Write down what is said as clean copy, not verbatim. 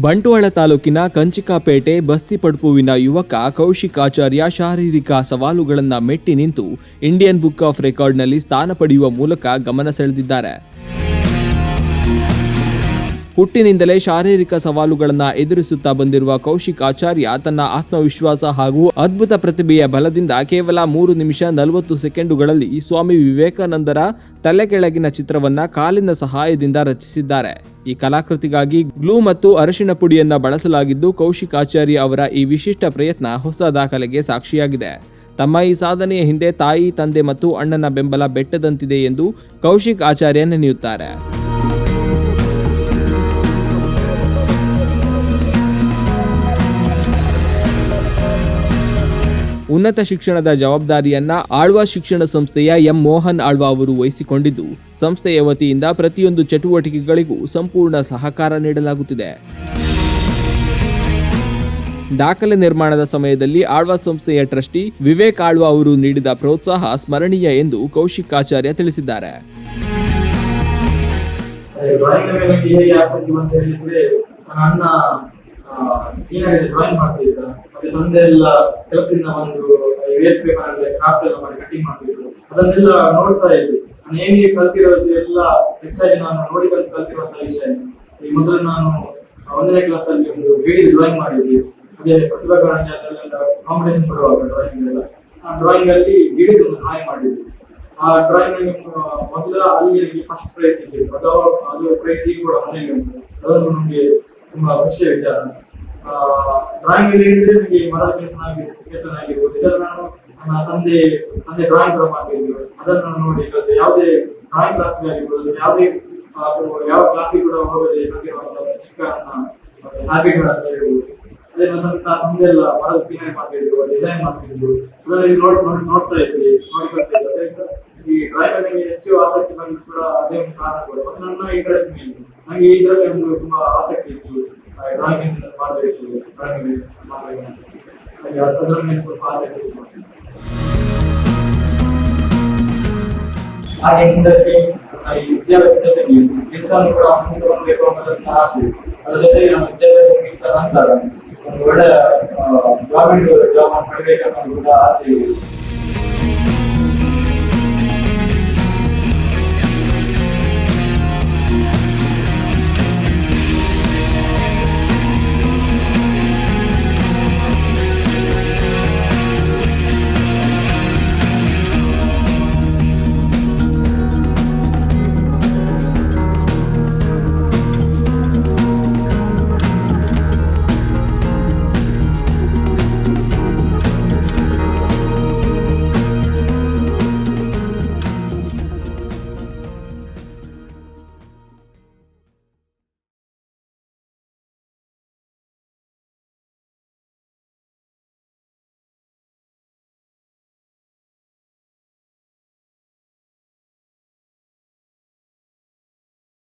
ಬಂಟ್ವಾಳ ತಾಲೂಕಿನ ಕಂಚಿಕಾಪೇಟೆ ಬಸ್ತಿಪಡ್ಪುವಿನ ಯುವಕ ಕೌಶಿಕ್ ಆಚಾರ್ಯ ಶಾರೀರಿಕ ಸವಾಲುಗಳನ್ನು ಮೆಟ್ಟಿ ನಿಂತು ಇಂಡಿಯನ್ ಬುಕ್ ಆಫ್ ರೆಕಾರ್ಡ್ನಲ್ಲಿ ಸ್ಥಾನ ಪಡೆಯುವ ಮೂಲಕ ಗಮನ ಸೆಳೆದಿದ್ದಾರೆ. ಹುಟ್ಟಿನಿಂದಲೇ ಶಾರೀರಿಕ ಸವಾಲುಗಳನ್ನು ಎದುರಿಸುತ್ತಾ ಬಂದಿರುವ ಕೌಶಿಕ್ ಆಚಾರ್ಯ ತನ್ನ ಆತ್ಮವಿಶ್ವಾಸ ಹಾಗೂ ಅದ್ಭುತ ಪ್ರತಿಭೆಯ ಬಲದಿಂದ ಕೇವಲ 3 ನಿಮಿಷ 40 ಸೆಕೆಂಡುಗಳಲ್ಲಿ ಸ್ವಾಮಿ ವಿವೇಕಾನಂದರ ತಲೆ ಕೆಳಗಿನ ಚಿತ್ರವನ್ನ ಕಾಲಿನ ಸಹಾಯದಿಂದ ರಚಿಸಿದ್ದಾರೆ. ಈ ಕಲಾಕೃತಿಗಾಗಿ ಗ್ಲೂ ಮತ್ತು ಅರಿಶಿಣ ಪುಡಿಯನ್ನ ಬಳಸಲಾಗಿದ್ದು, ಕೌಶಿಕ್ ಆಚಾರ್ಯ ಅವರ ಈ ವಿಶಿಷ್ಟ ಪ್ರಯತ್ನ ಹೊಸ ದಾಖಲೆಗೆ ಸಾಕ್ಷಿಯಾಗಿದೆ. ತಮ್ಮ ಈ ಸಾಧನೆಯ ಹಿಂದೆ ತಾಯಿ, ತಂದೆ ಮತ್ತು ಅಣ್ಣನ ಬೆಂಬಲ ಬೆಟ್ಟದಂತಿದೆ ಎಂದು ಕೌಶಿಕ್ ಆಚಾರ್ಯ ನೆನೆಯುತ್ತಾರೆ. ಉನ್ನತ ಶಿಕ್ಷಣದ ಜವಾಬ್ದಾರಿಯನ್ನ ಆಳ್ವಾ ಶಿಕ್ಷಣ ಸಂಸ್ಥೆಯ ಎಂ ಮೋಹನ್ ಆಳ್ವಾ ಅವರು ವಹಿಸಿಕೊಂಡಿದ್ದು, ಸಂಸ್ಥೆಯ ವತಿಯಿಂದ ಪ್ರತಿಯೊಂದು ಚಟುವಟಿಕೆಗಳಿಗೂ ಸಂಪೂರ್ಣ ಸಹಕಾರ ನೀಡಲಾಗುತ್ತಿದೆ. ದಾಖಲೆ ನಿರ್ಮಾಣದ ಸಮಯದಲ್ಲಿ ಆಳ್ವಾ ಸಂಸ್ಥೆಯ ಟ್ರಸ್ಟಿ ವಿವೇಕ್ ಆಳ್ವಾ ಅವರು ನೀಡಿದ ಪ್ರೋತ್ಸಾಹ ಸ್ಮರಣೀಯ ಎಂದು ಕೌಶಿಕ್ ಆಚಾರ್ಯ ತಿಳಿಸಿದ್ದಾರೆ. ಸೀನರಿ ಡ್ರಾಯಿಂಗ್ ಮಾಡ್ತಿದ್ರು. ಮತ್ತೆ ತಂದೆ ಎಲ್ಲ ಕೆಲಸದಿಂದ ಬಂದು ವೇಸ್ಟ್ ಪೇಪರ್ ಅಲ್ಲಿ ಕ್ರಾಫ್ಟ್ ಎಲ್ಲ ಮಾಡಿ ಕಟಿಂಗ್ ಮಾಡ್ತಿದ್ರು. ಅದನ್ನೆಲ್ಲ ನೋಡ್ತಾ ಇದ್ವಿ. ನಾನು ಹೇಗೆ ಕಲ್ತಿರೋದು ಎಲ್ಲ ಹೆಚ್ಚಾಗಿ ನಾನು ನೋಡಿ ಕಲ್ತಿರುವಂತಹ ವಿಷಯ. ಈ ಮೊದಲು ನಾನು 1ನೇ ಕ್ಲಾಸ್ ಅಲ್ಲಿ ಒಂದು ಗಿಡಿದು ಡ್ರಾಯಿಂಗ್ ಮಾಡಿದ್ವಿ. ಅದೇ ಪ್ರತಿಭಾ ಕಾರಂಜಿಯಲ್ಲೆಲ್ಲ ಕಾಂಪಿಟೇಷನ್ ಕೊಡುವಾಗ ಡ್ರಾಯಿಂಗ್ ಎಲ್ಲ ಆ ಡ್ರಾಯಿಂಗ್ ಅಲ್ಲಿ ಗಿಡಿದು ಒಂದು ಡ್ರಾಯಿಂಗ್ ಮಾಡಿದ್ವಿ. ಆ ಡ್ರಾಯಿಂಗ್ ಮೊದಲು ಅಲ್ಲಿ ಫಸ್ಟ್ ಪ್ರೈಸ್ ಸಿಕ್ಕಿತ್ತು. ಅದು ಪ್ರೈಸ್ ಈಗ ಕೂಡ ಮನೆಯಲ್ಲಿ ಉಂಟು. ಅದೊಂದು ನಮಗೆ ತುಂಬಾ ಖುಷಿಯ ವಿಚಾರ. ಡ್ರಾಯಿಂಗ್ ಅಲ್ಲಿ ಹೇಳಿದ್ರೆ ನನಗೆ ಮರದ ಕೆಲಸನಾಗಿರ್ಬೋದು. ಇದನ್ನು ನಾನು ನನ್ನ ತಂದೆ ಡ್ರಾಯಿಂಗ್ ಕೂಡ ಮಾಡ್ತಿದ್ರು. ಅದನ್ನು ನೋಡಿ ಯಾವುದೇ ಡ್ರಾಯಿಂಗ್ ಕ್ಲಾಸ್ಗೆ ಆಗಿರ್ಬೋದು, ಯಾವ ಕ್ಲಾಸಿಗೆ ಕೂಡ ಹೋಗದೆ ಕಲಿತಿರುವಂತಹ ಚಿಕ್ಕ ಹ್ಯಾಬಿಟ್ ಅಂತ ಹೇಳ್ಬೋದು. ಅದೇ ನನ್ನ ತಂದೆಲ್ಲ ಮರದ ಸೀನರಿ ಮಾಡ್ತಿದ್ರು, ಡಿಸೈನ್ ಮಾಡ್ತಿದ್ರು. ಅದರಲ್ಲಿ ನೋಡ್ತಾ ಇದ್ವಿ, ನೋಡಿಕೊಳ್ತಿದ್ವಿ. ಅದರಿಂದ ಈ ಡ್ರಾಯಿಂಗ್ ನನಗೆ ಹೆಚ್ಚು ಆಸಕ್ತಿ ಬಂದು ಕೂಡ ಅದೇ ಒಂದು ಕಾರಣ ಕೂಡ. ಮತ್ತೆ ನನ್ನ ಇಂಟ್ರೆಸ್ಟ್ ಮೇಲೆ ನನಗೆ ಇದರಲ್ಲಿ ಒಂದು ತುಂಬಾ ಆಸಕ್ತಿ ಇತ್ತು. ಡ್ರಾಯಿಂಗ್ ಮಾಡಬೇಕು, ಡ್ರಾಯಿಂಗ್ ಮಾಡಬೇಕು ಹಾಗೆ ಅದರ ಮೇಲೆ ಸ್ವಲ್ಪ ಆಸಕ್ತಿ ಇತ್ತು. ಹಾಗೆ ಹಿಂದಕ್ಕೆ ಈ ವಿದ್ಯಾಭ್ಯಾಸದ ಜೊತೆಗೆ ಸ್ಕಿಲ್ಸ್ ಅನ್ನು ಕೂಡ ಮುಂದೆ ಹೊಂದಬೇಕು ಅನ್ನೋದನ್ನ ಆಸೆ. ಅದರ ಜೊತೆಗೆ ನಮ್ಮ ವಿದ್ಯಾಭ್ಯಾಸ ಮುಗಿಸಿದ ನಂತರ ಒಂದು ಒಳ್ಳೆ ಗವರ್ಮೆಂಟ್ ಜಾಬ್ ಅನ್ನು ಪಡಿಬೇಕು ಅನ್ನೋದು ಕೂಡ ಆಸೆ ಇದೆ.